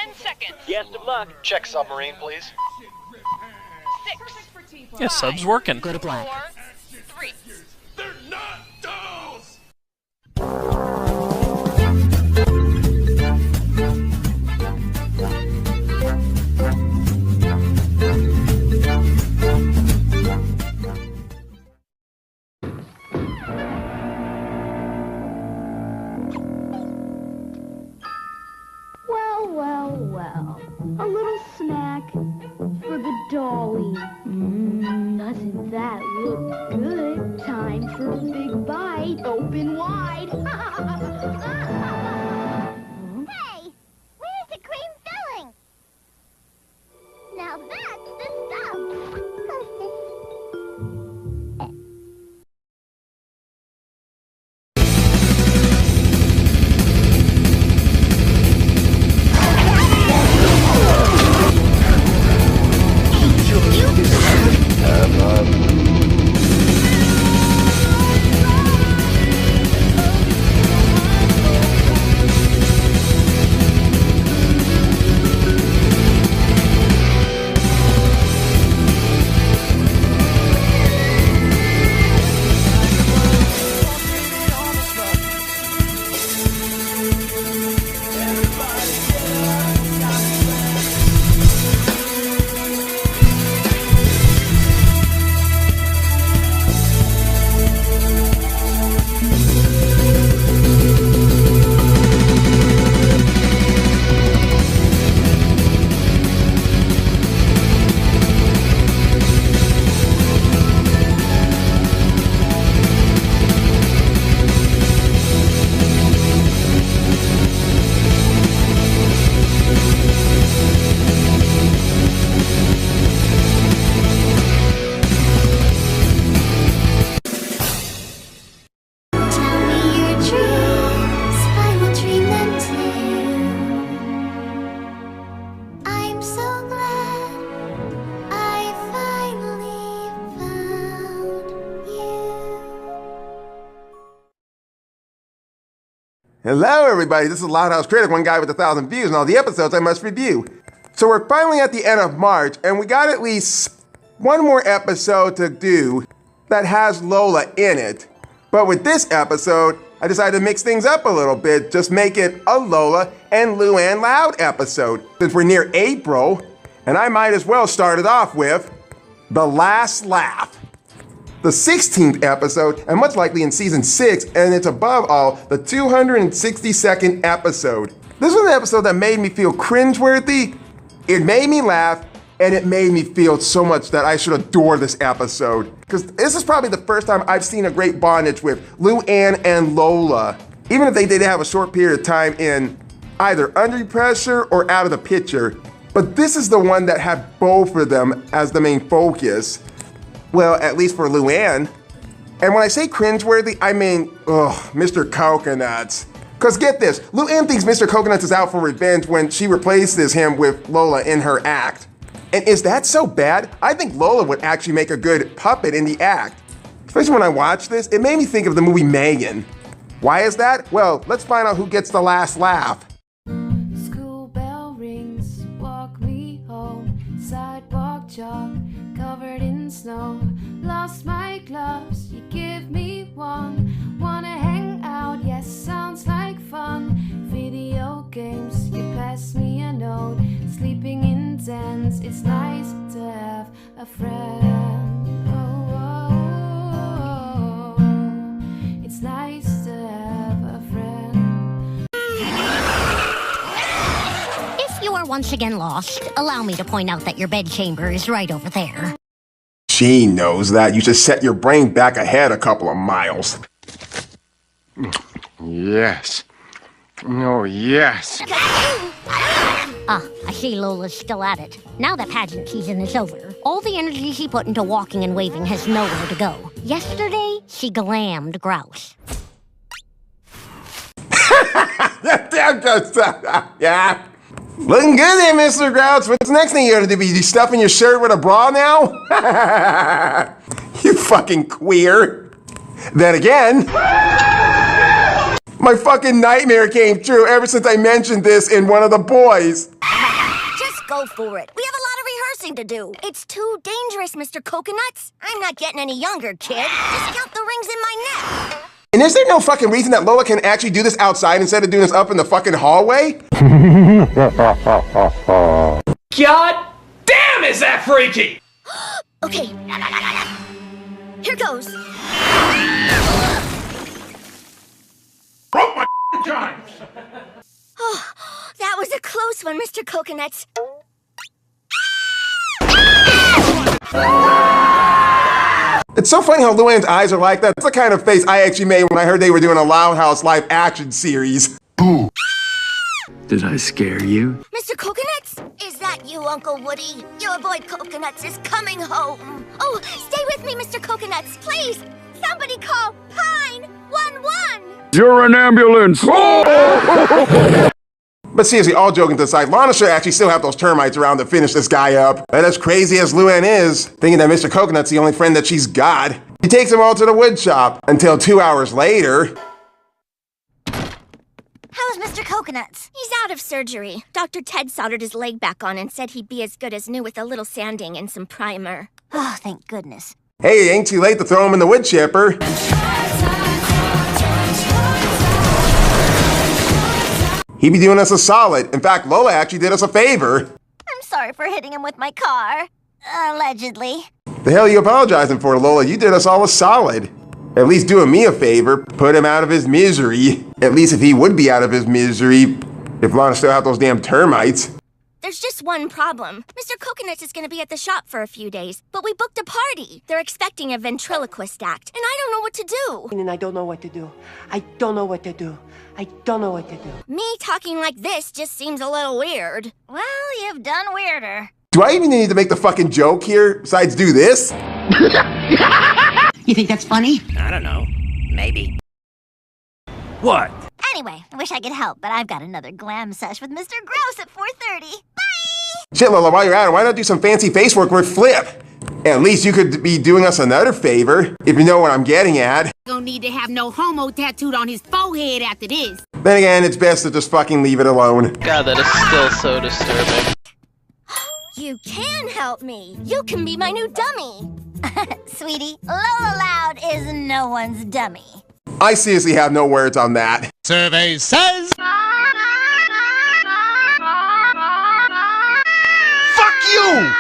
10 seconds. Best of luck. Check submarine, please. 6. Yeah, sub's working. Go to black. 4. 3. They're not dolls! Well. A little snack for the dolly. Doesn't that look good? Time for the big bite. Open wide. Hey, where's the cream filling? Now that's the stuff. Hello everybody, this is Loud House Critic, one guy with 1,000 views and all the episodes I must review. So we're finally at the end of March and we got at least one more episode to do that has Lola in it. But with this episode, I decided to mix things up a little bit, just make it a Lola and Luan Loud episode. Since we're near April, and I might as well start it off with The Last Laugh. The 16th episode, and much likely in season 6, and it's above all, the 262nd episode. This was an episode that made me feel cringeworthy, it made me laugh, and it made me feel so much that I should adore this episode. Because this is probably the first time I've seen a great bondage with Luan and Lola. Even if they did have a short period of time in either Under Pressure or Out of the Picture. But this is the one that had both of them as the main focus. Well, at least for Luan. And when I say cringeworthy, I mean, Mr. Coconuts. Cause get this, Luan thinks Mr. Coconuts is out for revenge when she replaces him with Lola in her act. And is that so bad? I think Lola would actually make a good puppet in the act. Especially when I watched this, it made me think of the movie Megan. Why is that? Well, let's find out who gets the last laugh. School bell rings, walk me home, sidewalk chalk, covered in snow. Lost my gloves, you give me one. Wanna hang out, yes, sounds like fun. Video games, you pass me a note. Sleeping in tents, it's nice to have a friend. It's nice to have a friend. If you are once again lost, allow me to point out that your bedchamber is right over there. She knows that. You should set your brain back ahead a couple of miles. Yes. Oh, yes. Ah, I see Lola's still at it. Now that pageant season is over, all the energy she put into walking and waving has nowhere to go. Yesterday, she glammed grouse. Yeah. Looking good there, Mr. Grouse. What's the next thing you're gonna do? Be stuffing your shirt with a bra now? You fucking queer. Then again, my fucking nightmare came true ever since I mentioned this in one of the boys. go for it. We have a lot of rehearsing to do. It's too dangerous, Mr. Coconuts. I'm not getting any younger, kid. Just count the rings in my neck. And is there no fucking reason that Lola can actually do this outside instead of doing this up in the fucking hallway? God damn, is that freaky! Okay. Here goes. Broke my chimes! Oh, that was a close one, Mr. Coconuts. It's so funny how Luan's eyes are like that. It's the kind of face I actually made when I heard they were doing a Loud House live action series. Boo. Did I scare you? Mr. Coconuts? Is that you, Uncle Woody? Your boy Coconuts is coming home. Oh, stay with me, Mr. Coconuts, please. Somebody call Pine 1-1. You're an ambulance! But seriously, all joking aside, Lana should actually still have those termites around to finish this guy up. And as crazy as Luan is, thinking that Mr. Coconut's the only friend that she's got, he takes them all to the wood shop until 2 hours later. How's Mr. Coconuts? He's out of surgery. Dr. Ted soldered his leg back on and said he'd be as good as new with a little sanding and some primer. Oh, thank goodness. Hey, it ain't too late to throw him in the wood chipper. He'd be doing us a solid. In fact, Lola actually did us a favor. I'm sorry for hitting him with my car. Allegedly. The hell are you apologizing for, Lola? You did us all a solid. At least doing me a favor, put him out of his misery. At least if he would be out of his misery, if Lana still had those damn termites. There's just one problem. Mr. Coconuts is going to be at the shop for a few days, but we booked a party. They're expecting a ventriloquist act, and I don't know what to do. And I don't know what to do. I don't know what to do. I don't know what to do. Me talking like this just seems a little weird. Well, you've done weirder. Do I even need to make the fucking joke here, besides do this? You think that's funny? I don't know. Maybe. What? Anyway, I wish I could help, but I've got another glam sesh with Mr. Gross at 4:30. Bye! Shit, Lola, while you're at it, why not do some fancy face work with Flip? At least you could be doing us another favor, if you know what I'm getting at. Gonna need to have no homo tattooed on his forehead after this. Then again, it's best to just fucking leave it alone. God, that is still so disturbing. You can help me. You can be my new dummy. Sweetie, Lola Loud is no one's dummy. I seriously have no words on that. Survey says... Fuck you!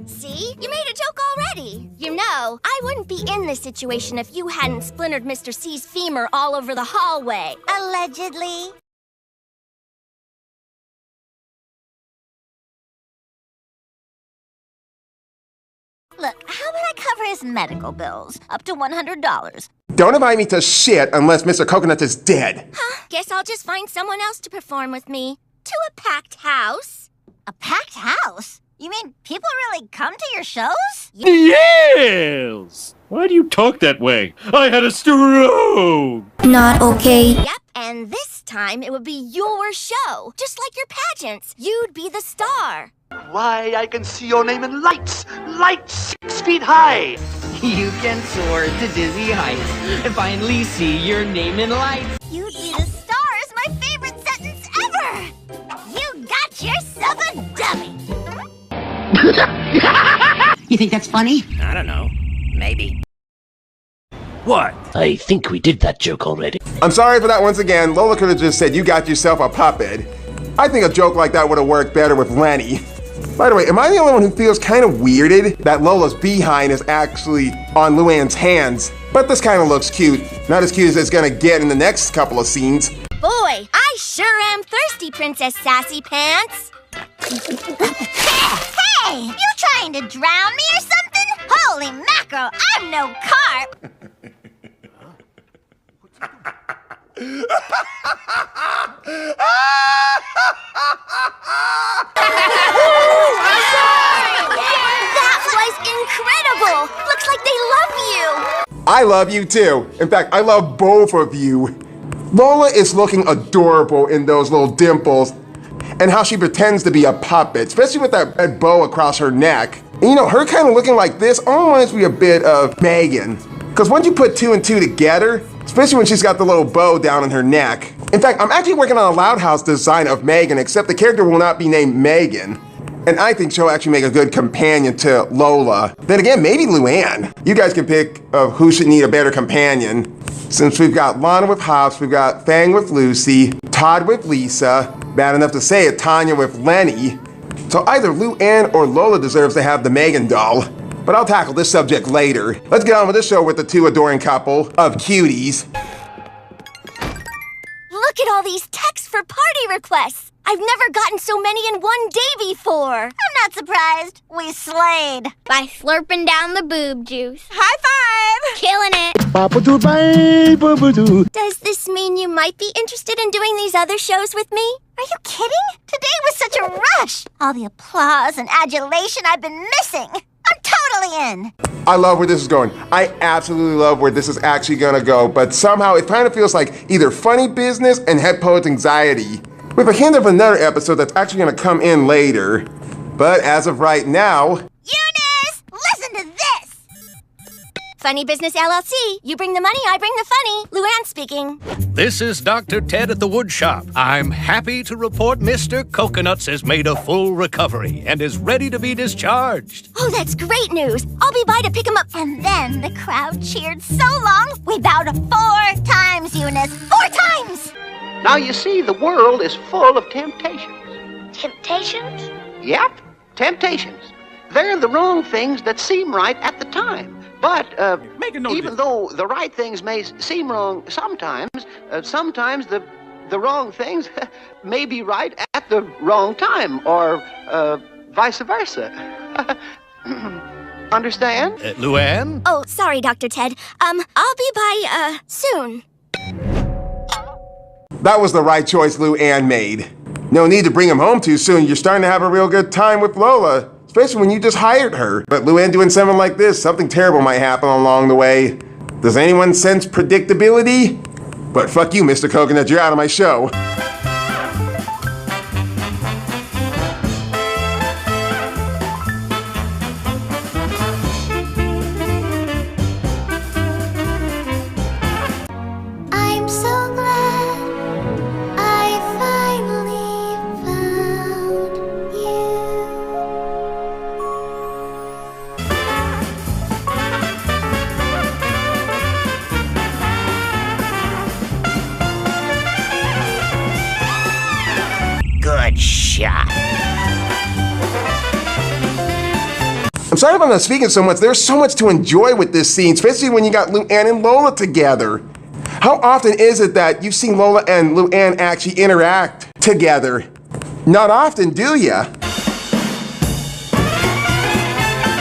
See? You made a joke already. You know, I wouldn't be in this situation if you hadn't splintered Mr. C's femur all over the hallway. Allegedly. Look, how about I cover his medical bills? Up to $100. Don't invite me to shit unless Mr. Coconut is dead. Huh? Guess I'll just find someone else to perform with me. To a packed house. A packed house? You mean people really come to your shows? Yes! Why do you talk that way? I had a stroke! Not okay. Yep, and this time it would be your show. Just like your pageants. You'd be the star. Why, I can see your name in lights! Lights 6 feet high! You can soar to dizzy heights and finally see your name in lights. You'd be the star is my favorite sentence ever! You got yourself a dummy! You think that's funny? I don't know. Maybe. What? I think we did that joke already. I'm sorry for that once again. Lola could have just said, you got yourself a puppet. I think a joke like that would have worked better with Lenny. By the way, am I the only one who feels kind of weirded that Lola's behind is actually on Luan's hands? But this kind of looks cute. Not as cute as it's gonna get in the next couple of scenes. Boy, I sure am thirsty, Princess Sassy Pants. Hey! You trying to drown me or something? Holy mackerel, I'm no carp! That was incredible! Looks like they love you! I love you too. In fact, I love both of you. Lola is looking adorable in those little dimples and how she pretends to be a puppet, especially with that bow across her neck. And you know, her kind of looking like this almost reminds me a bit of Megan. Because once you put 2 and 2 together, especially when she's got the little bow down in her neck. In fact, I'm actually working on a Loud House design of Megan, except the character will not be named Megan. and I think she'll actually make a good companion to Lola. Then again, maybe Luan. You guys can pick who should need a better companion. Since we've got Lana with Hops, we've got Fang with Lucy, Todd with Lisa, bad enough to say it, Tanya with Lenny. So either Luan or Lola deserves to have the Megan doll. But I'll tackle this subject later. Let's get on with this show with the two adoring couple of cuties. Look at all these texts for party requests. I've never gotten so many in one day before. I'm not surprised. We slayed. By slurping down the boob juice. High five! Killing it. Does this mean you might be interested in doing these other shows with me? Are you kidding? Today was such a rush. All the applause and adulation I've been missing. I'm totally in. I love where this is going. I absolutely love where this is actually gonna go, but somehow it kind of feels like either funny business and head poet's anxiety, with a hint of another episode that's actually gonna come in later. But as of right now... Eunice! Listen to this! Funny Business LLC. You bring the money, I bring the funny. Luan speaking. This is Dr. Ted at the wood shop. I'm happy to report Mr. Coconuts has made a full recovery and is ready to be discharged. Oh, that's great news. I'll be by to pick him up. And then the crowd cheered so long, we bowed 4 times, Eunice. 4 times! Now you see, the world is full of temptations. Temptations? Yep, temptations. They're the wrong things that seem right at the time. But even though the right things may seem wrong sometimes, sometimes the wrong things may be right at the wrong time, or vice versa. Understand? Luan? Oh, sorry, Dr. Ted. I'll be by, soon. That was the right choice Luan made. No need to bring him home too soon. You're starting to have a real good time with Lola, especially when you just hired her. But Luan doing something like this, something terrible might happen along the way. Does anyone sense predictability? But fuck you, Mr. Coconut, you're out of my show. I'm so glad I finally found you. Good shot. I'm sorry if I'm not speaking so much. There's so much to enjoy with this scene, especially when you got Luan and Lola together. How often is it that you've seen Lola and Luan actually interact together? Not often, do ya?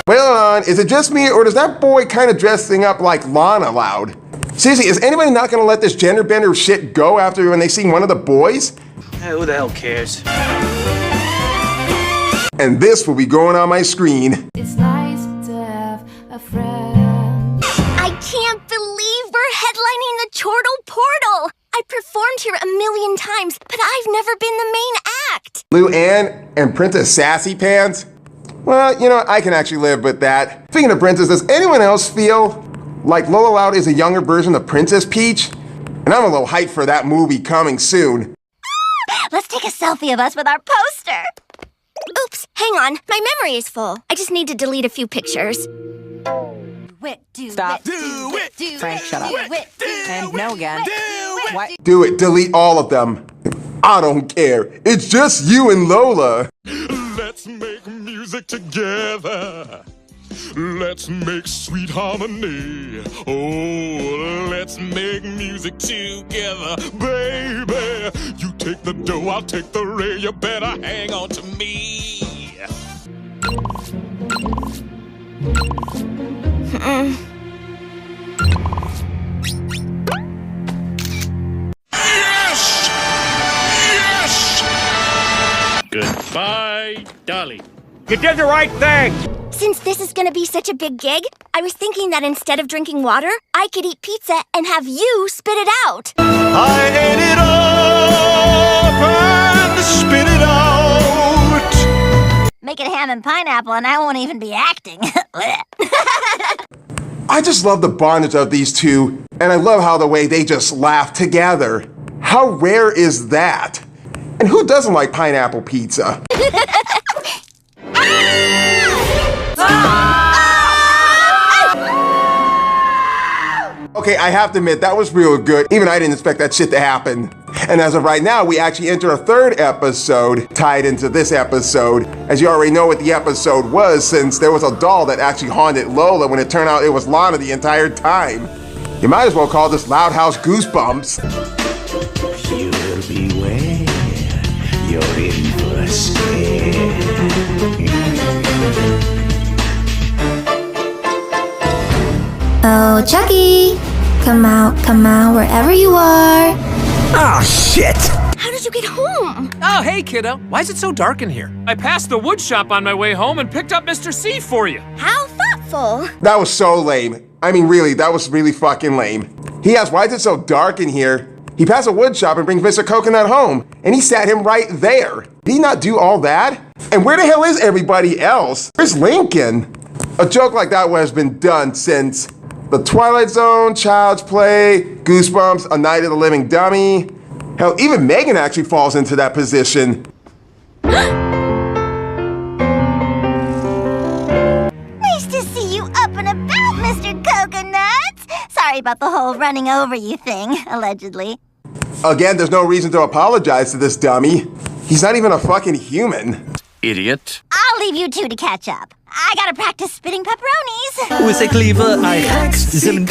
Well, is it just me, or does that boy kind of dressing up like Lana loud? Seriously, is anybody not gonna let this gender bender shit go after when they see one of the boys? Who the hell cares? And this will be going on my screen. It's nice to have a friend. I can't believe we're headlining the Chortle Portal. I performed here 1,000,000 times, but I've never been the main act. Luan and Princess Sassy Pants? Well, you know, I can actually live with that. Speaking of Princess, does anyone else feel like Lola Loud is a younger version of Princess Peach? And I'm a little hyped for that movie coming soon. Let's take a selfie of us with our poster. Oops, hang on. My memory is full. I just need to delete a few pictures. Stop. Frank, shut up. And no again. What? Do it, delete all of them. I don't care. It's just you and Lola. Let's make music together. Let's make sweet harmony. Oh, let's make music together, baby. You take the dough, I'll take the ray. You better hang on to me. Yes! Yes! Goodbye, Dolly. You did the right thing! Since this is gonna be such a big gig, I was thinking that instead of drinking water, I could eat pizza and have you spit it out. I ate it up and spit it out. Make it ham and pineapple and I won't even be acting. I just love the bondage of these two, and I love how the way they just laugh together. How rare is that? And who doesn't like pineapple pizza? Okay, I have to admit, that was real good. Even I didn't expect that shit to happen. And as of right now, we actually enter a third episode tied into this episode. As you already know what the episode was, since there was a doll that actually haunted Lola when it turned out it was Lana the entire time. You might as well call this Loud House Goosebumps. You will beware. You're in for a scare. Oh, Chucky! Come out, wherever you are. Ah, shit! How did you get home? Oh, hey, kiddo. Why is it so dark in here? I passed the wood shop on my way home and picked up Mr. C for you. How thoughtful. That was so lame. I mean, really, that was really fucking lame. He asked, why is it so dark in here? He passed a wood shop and brings Mr. Coconut home, and he sat him right there. Did he not do all that? And where the hell is everybody else? Where's Lincoln? A joke like that has been done since The Twilight Zone, Child's Play, Goosebumps, A Night of the Living Dummy. Hell, even Megan actually falls into that position. Nice to see you up and about, Mr. Coconuts. Sorry about the whole running over you thing, allegedly. Again, there's no reason to apologize to this dummy. He's not even a fucking human. Idiot. I'll leave you two to catch up. I gotta practice spitting pepperonis. With a cleaver, I hack them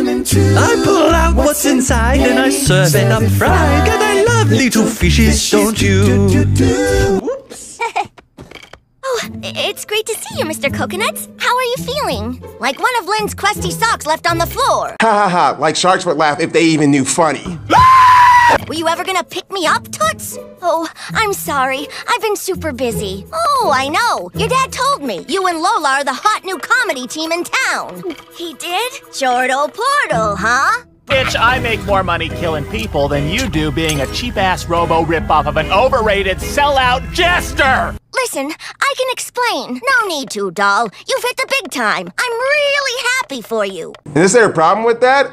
in two. I pull out what's inside and I serve it up fried. And I love little fishes, don't you? Whoops. Oh, it's great to see you, Mr. Coconuts. How are you feeling? Like one of Lynn's crusty socks left on the floor. Ha ha ha, like sharks would laugh if they even knew funny. Were you ever gonna pick me up, Toots? Oh, I'm sorry. I've been super busy. Oh, I know. Your dad told me. You and Lola are the hot new comedy team in town. He did? Jordo Portal, huh? Bitch, I make more money killing people than you do being a cheap-ass robo ripoff of an overrated sellout jester! Listen, I can explain. No need to, doll. You've hit the big time. I'm really happy for you. And is there a problem with that?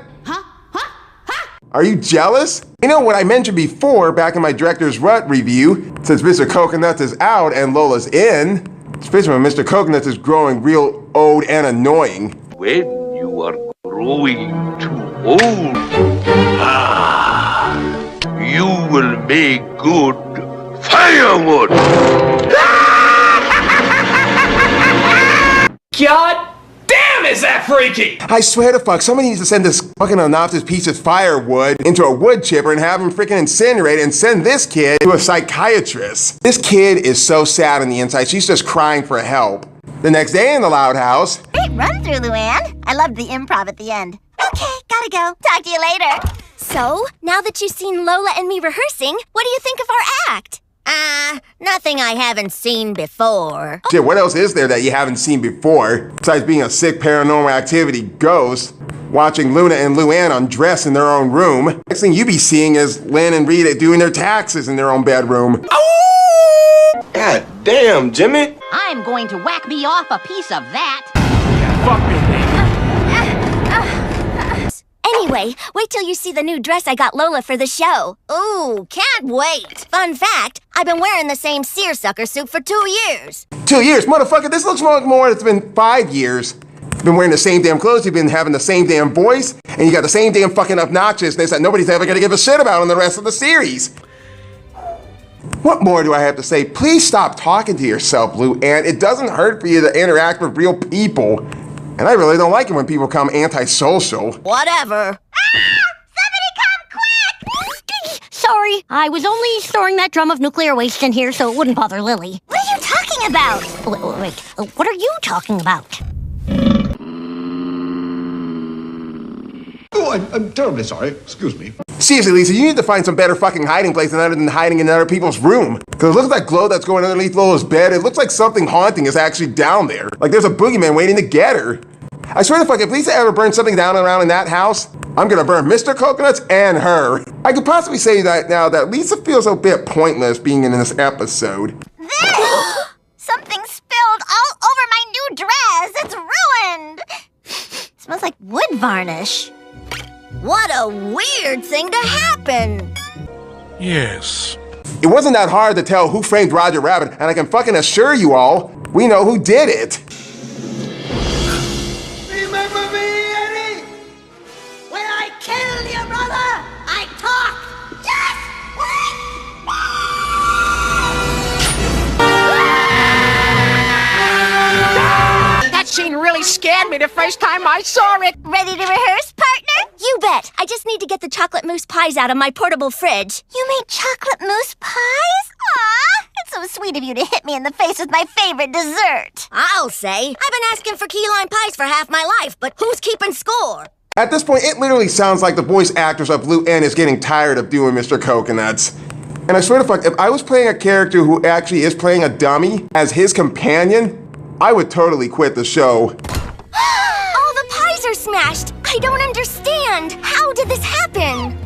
Are you jealous? You know what I mentioned before back in my Director's Rut review, since Mr. Coconuts is out and Lola's in, especially when Mr. Coconuts is growing real old and annoying. When you are growing too old, you will make good firewood. God damn, is that freaky! I swear to fuck, somebody needs to send this fucking obnoxious piece of firewood into a wood chipper and have him freaking incinerate and send this kid to a psychiatrist. This kid is so sad on the inside, she's just crying for help. The next day in the Loud House. Great run through, Luan. I loved the improv at the end. Okay, gotta go. Talk to you later. So, now that you've seen Lola and me rehearsing, what do you think of our act? Nothing I haven't seen before. Shit, what else is there that you haven't seen before? Besides being a sick Paranormal Activity ghost, watching Luna and Luan undress in their own room. Next thing you be seeing is Lynn and Rita doing their taxes in their own bedroom. Oh! God damn, Jimmy. I'm going to whack me off a piece of that. Fuck me, Anyway, wait till you see the new dress I got Lola for the show. Ooh, can't wait. Fun fact, I've been wearing the same seersucker suit for 2 years. 2 years? Motherfucker, this looks more, it's been 5 years. You've been wearing the same damn clothes, you've been having the same damn voice, and you got the same damn fucking obnoxiousness that nobody's ever gonna give a shit about in the rest of the series. What more do I have to say? Please stop talking to yourself, Luan. It doesn't hurt for you to interact with real people. And I really don't like it when people come antisocial. Whatever. Somebody come quick! Sorry, I was only storing that drum of nuclear waste in here so it wouldn't bother Lily. What are you talking about? Wait, what are you talking about? Oh, I'm terribly sorry. Excuse me. Seriously, Lisa, you need to find some better fucking hiding place other than hiding in other people's room. Because it looks like glow that's going underneath Lola's bed. It looks like something haunting is actually down there. Like there's a boogeyman waiting to get her. I swear to fuck, if Lisa ever burns something down around in that house, I'm gonna burn Mr. Coconuts and her. I could possibly say that now that Lisa feels a bit pointless being in this episode. Something spilled all over my new dress. It's ruined. Smells like wood varnish. What a weird thing to happen. Yes. It wasn't that hard to tell who framed Roger Rabbit, and I can fucking assure you all, we know who did it. Remember me, Eddie? When I killed your brother, I talk. Just That scene really scared me the first time I saw it. Ready to rehearse, partner? You bet. I just need to get the chocolate mousse pies out of my portable fridge. You made chocolate mousse pies? Aw, it's so sweet of you to hit me in the face with my favorite dessert. I'll say. I've been asking for key lime pies for half my life, but who's keeping score? At this point, it literally sounds like the voice actress of Luan is getting tired of doing Mr. Coconuts. And I swear to fuck, if I was playing a character who actually is playing a dummy as his companion, I would totally quit the show. All the pies are smashed. I don't understand. How did this happen?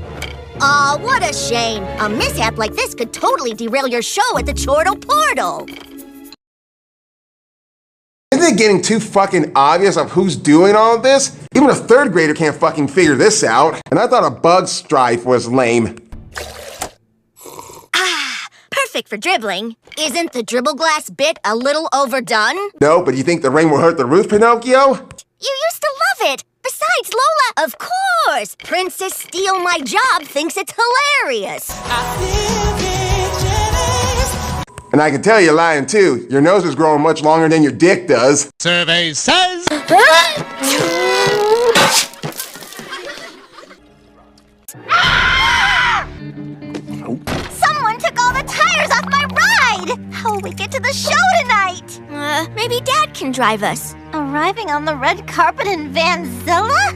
Aw, what a shame. A mishap like this could totally derail your show at the Chortle Portal. Isn't it getting too fucking obvious of who's doing all of this? Even a third grader can't fucking figure this out. And I thought a bug strife was lame. Perfect for dribbling. Isn't the dribble glass bit a little overdone? No, but you think the rain will hurt the roof, Pinocchio? You used to love it. Besides, Lola, of course. Princess Steal My Job thinks it's hilarious. And I can tell you're lying too. Your nose is growing much longer than your dick does. Survey says... Someone took all the tires off my ride! How will we get to the show tonight? Maybe Dad can drive us. Arriving on the red carpet in Vanzilla?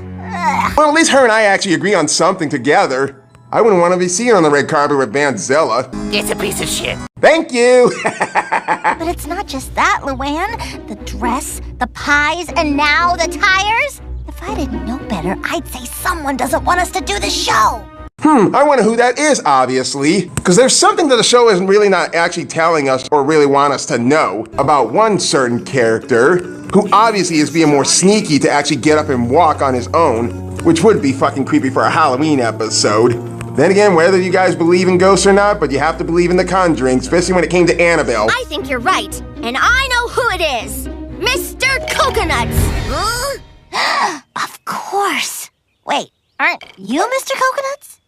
Well, at least her and I actually agree on something together. I wouldn't want to be seen on the red carpet with Vanzilla. It's a piece of shit. Thank you! But it's not just that, Luan. The dress, the pies, and now the tires? If I didn't know better, I'd say someone doesn't want us to do the show. I wonder who that is, obviously. Because there's something that the show is really not actually telling us or really want us to know about one certain character who obviously is being more sneaky to actually get up and walk on his own, which would be fucking creepy for a Halloween episode. Then again, whether you guys believe in ghosts or not, but you have to believe in The Conjuring, especially when it came to Annabelle. I think you're right, and I know who it is. Mr. Coconuts! Huh? Of course. Wait, aren't you Mr. Coconuts?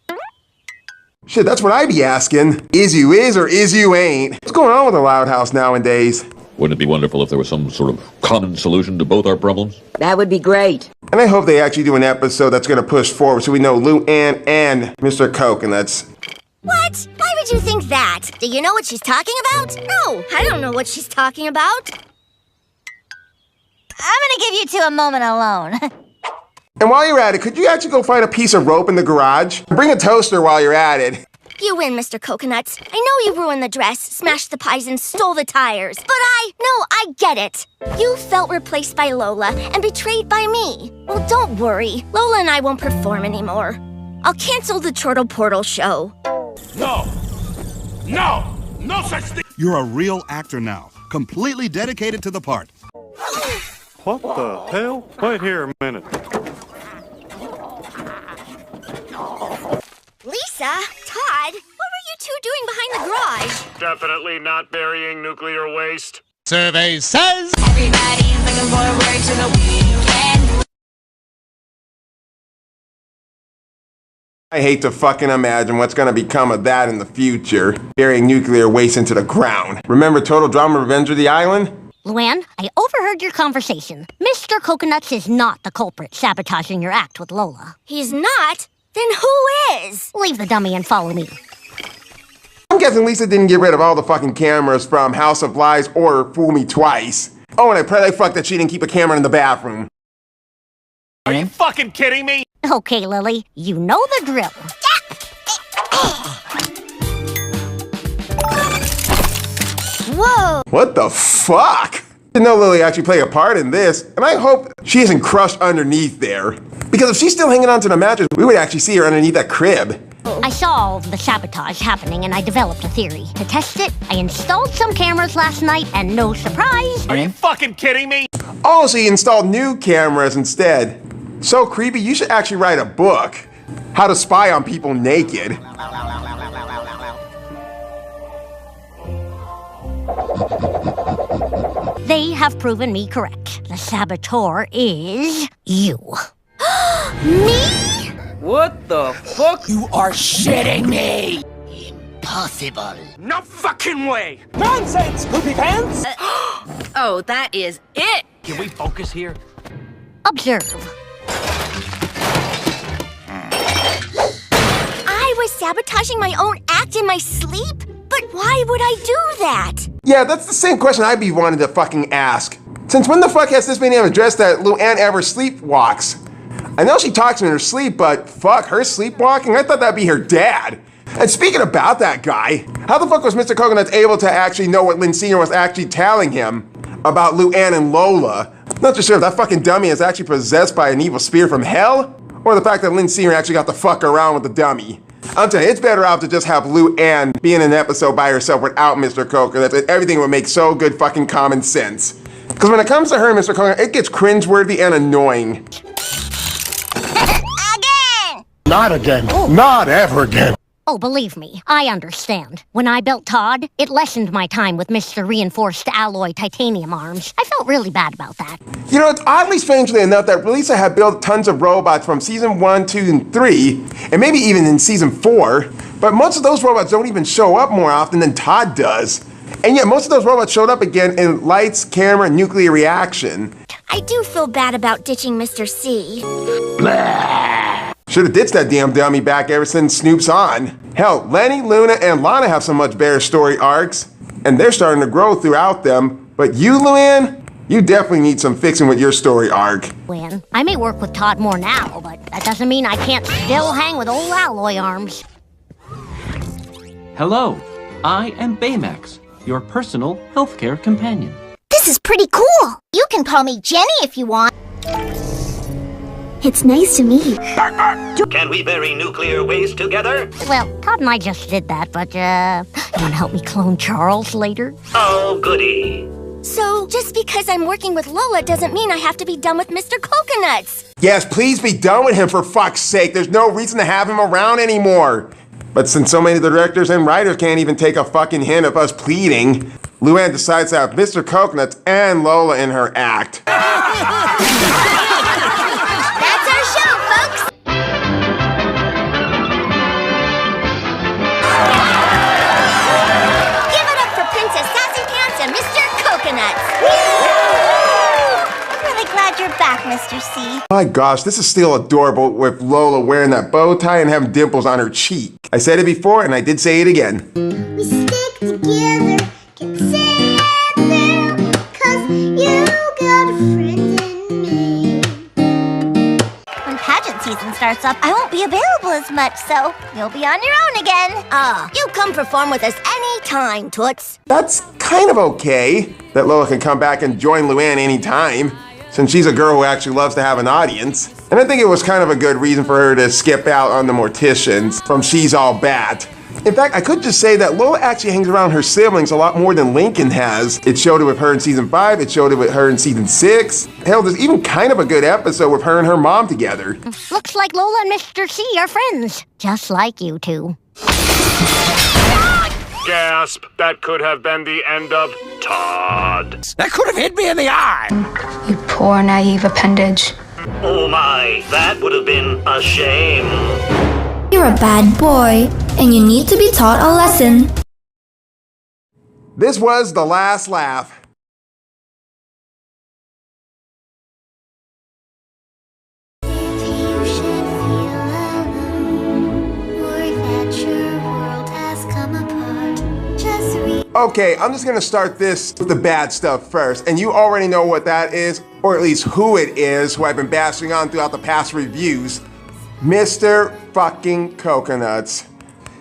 Shit, that's what I'd be asking. Is you is or is you ain't? What's going on with the Loud House nowadays? Wouldn't it be wonderful if there was some sort of common solution to both our problems? That would be great. And I hope they actually do an episode that's going to push forward so we know Luan and Mr. Coconuts. What? Why would you think that? Do you know what she's talking about? No, I don't know what she's talking about. I'm gonna give you two a moment alone. And while you're at it, could you actually go find a piece of rope in the garage? Bring a toaster while you're at it. You win, Mr. Coconuts. I know you ruined the dress, smashed the pies, and stole the tires. But I get it. You felt replaced by Lola and betrayed by me. Well, don't worry. Lola and I won't perform anymore. I'll cancel the Chortle Portal show. No! No! No such thing! You're a real actor now, completely dedicated to the part. What the hell? Wait here a minute. Lisa, Todd, what were you two doing behind the garage? Definitely not burying nuclear waste. Survey says... Everybody's looking forward to the weekend. I hate to fucking imagine what's gonna become of that in the future. Burying nuclear waste into the ground. Remember Total Drama Revenge of the Island? Luan, I overheard your conversation. Mr. Coconuts is not the culprit sabotaging your act with Lola. He's not? Then who is? Leave the dummy and follow me. I'm guessing Lisa didn't get rid of all the fucking cameras from House of Lies or Fool Me Twice. Oh, and I pray like fuck that she didn't keep a camera in the bathroom. Are you fucking kidding me? Okay, Lily, you know the drill. Whoa! What the fuck? Didn't know Lily actually played a part in this, and I hope she isn't crushed underneath there. Because if she's still hanging onto the mattress, we would actually see her underneath that crib. I saw all of the sabotage happening and I developed a theory. To test it, I installed some cameras last night and no surprise. Are you fucking kidding me? Oh, so you installed new cameras instead. So creepy, you should actually write a book. How to spy on people naked. They have proven me correct. The saboteur is you. Me? What the fuck? You are shitting me! Impossible. No fucking way! Nonsense, poopy pants! Oh, that is it! Can we focus here? Observe. I was sabotaging my own act in my sleep? But why would I do that? Yeah, that's the same question I'd be wanting to fucking ask. Since when the fuck has this been even addressed that Luan ever sleepwalks? I know she talks in her sleep, but fuck, her sleepwalking? I thought that'd be her dad. And speaking about that guy, how the fuck was Mr. Coconut able to actually know what Lynn Sr. was actually telling him about Luan and Lola? Not too sure if that fucking dummy is actually possessed by an evil spirit from hell, or the fact that Lynn Sr. actually got the fuck around with the dummy. I'm telling you, it's better off to just have Luan be in an episode by herself without Mr. Coconut, and everything would make so good fucking common sense. Because when it comes to her and Mr. Coconut, it gets cringeworthy and annoying. Again! Not again. Not ever again. Oh, believe me, I understand. When I built Todd, it lessened my time with Mr. Reinforced Alloy Titanium Arms. I felt really bad about that. You know, it's oddly strangely enough that Lisa had built tons of robots from season 1, 2, and 3, and maybe even in season 4, but most of those robots don't even show up more often than Todd does. And yet most of those robots showed up again in Lights, Camera, and Nuclear Reaction. I do feel bad about ditching Mr. C. Blah. Should've ditched that damn dummy back ever since Snoop's on. Hell, Lenny, Luna, and Lana have some much better story arcs, and they're starting to grow throughout them. But you, Luan, you definitely need some fixing with your story arc. Luan, I may work with Todd more now, but that doesn't mean I can't still hang with old Alloy Arms. Hello, I am Baymax, your personal healthcare companion. This is pretty cool. You can call me Jenny if you want. It's nice to meet you. Can we bury nuclear waste together? Well, Todd and I just did that, but, you wanna help me clone Charles later? Oh, goody. So, just because I'm working with Lola doesn't mean I have to be done with Mr. Coconuts. Yes, please be done with him for fuck's sake. There's no reason to have him around anymore. But since so many of the directors and writers can't even take a fucking hint of us pleading, Luan decides to have Mr. Coconuts and Lola in her act. That's our show, folks! Give it up for Princess Sassy Pants and Mr. Coconuts! I'm really glad you're back, Mr. C. My gosh, this is still adorable with Lola wearing that bow tie and having dimples on her cheek. I said it before and I did say it again. We stick together, cause you got a friend in me. When pageant season starts up, I won't be available as much, so you'll be on your own again. You come perform with us anytime, Toots. That's kind of okay that Lola can come back and join Luan anytime, since she's a girl who actually loves to have an audience. And I think it was kind of a good reason for her to skip out on the Morticians from She's All Bat. In fact, I could just say that Lola actually hangs around her siblings a lot more than Lincoln has. It showed it with her in season 5, it showed it with her in season 6. Hell, there's even kind of a good episode with her and her mom together. Looks like Lola and Mr. C are friends, just like you two. Gasp! That could have been the end of Todd. That could have hit me in the eye! You poor naive appendage. Oh my, that would have been a shame. You're a bad boy, and you need to be taught a lesson. This was The Last Laugh. Okay, I'm just gonna start this with the bad stuff first, and you already know what that is, or at least who it is, who I've been bashing on throughout the past reviews. Mr. fucking Coconuts.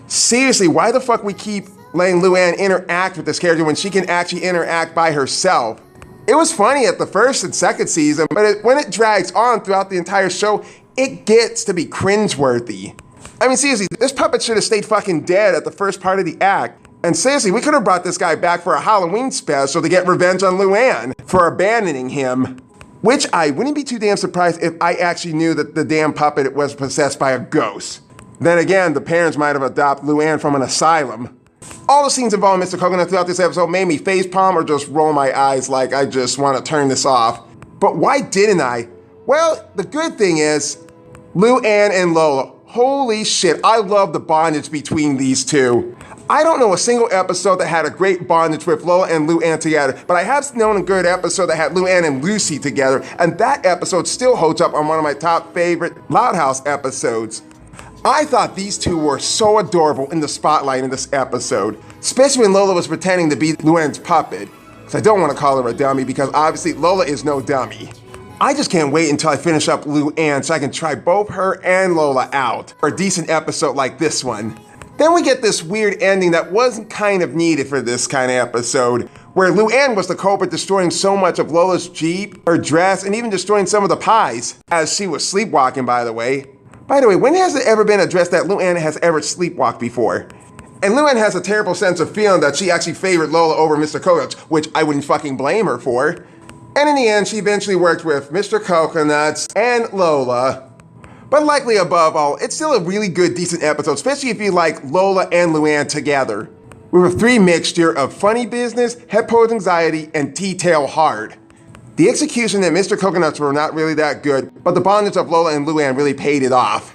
Seriously, why the fuck we keep letting Luan interact with this character when she can actually interact by herself? It was funny at the first and second season, but when it drags on throughout the entire show, it gets to be cringeworthy. I mean, seriously, this puppet should have stayed fucking dead at the first part of the act. And seriously, we could have brought this guy back for a Halloween special to get revenge on Luan for abandoning him. Which I wouldn't be too damn surprised if I actually knew that the damn puppet was possessed by a ghost. Then again, the parents might have adopted Luan from an asylum. All the scenes involving Mr. Coconut throughout this episode made me facepalm or just roll my eyes like I just want to turn this off. But why didn't I? Well, the good thing is, Luan and Lola, holy shit, I love the bondage between these two. I don't know a single episode that had a great bondage with Lola and Luan together, but I have known a good episode that had Luan and Lucy together, and that episode still holds up on one of my top favorite Loud House episodes. I thought these two were so adorable in the spotlight in this episode, especially when Lola was pretending to be Luan's puppet. Because I don't want to call her a dummy because obviously Lola is no dummy. I just can't wait until I finish up Luan so I can try both her and Lola out for a decent episode like this one. Then we get this weird ending that wasn't kind of needed for this kind of episode, where Luan was the culprit destroying so much of Lola's Jeep, her dress, and even destroying some of the pies, as she was sleepwalking, by the way. By the way, when has it ever been addressed that Luan has ever sleepwalked before? And Luan has a terrible sense of feeling that she actually favored Lola over Mr. Coconut, which I wouldn't fucking blame her for. And in the end, she eventually worked with Mr. Coconuts and Lola. But likely above all, it's still a really good, decent episode, especially if you like Lola and Luan together. With a three mixture of funny business, head pose anxiety, and detail hard. The execution and Mr. Coconuts were not really that good, but the bondage of Lola and Luan really paid it off.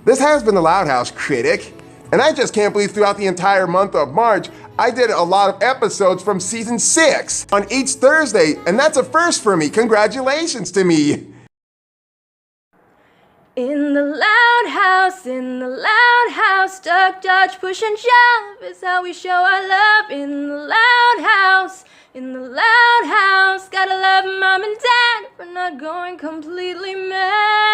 This has been the Loud House Critic, and I just can't believe throughout the entire month of March, I did a lot of episodes from season 6 on each Thursday, and that's a first for me. Congratulations to me. In the loud house, duck, dodge, push and shove is how we show our love. In the loud house, gotta love mom and dad for not going completely mad.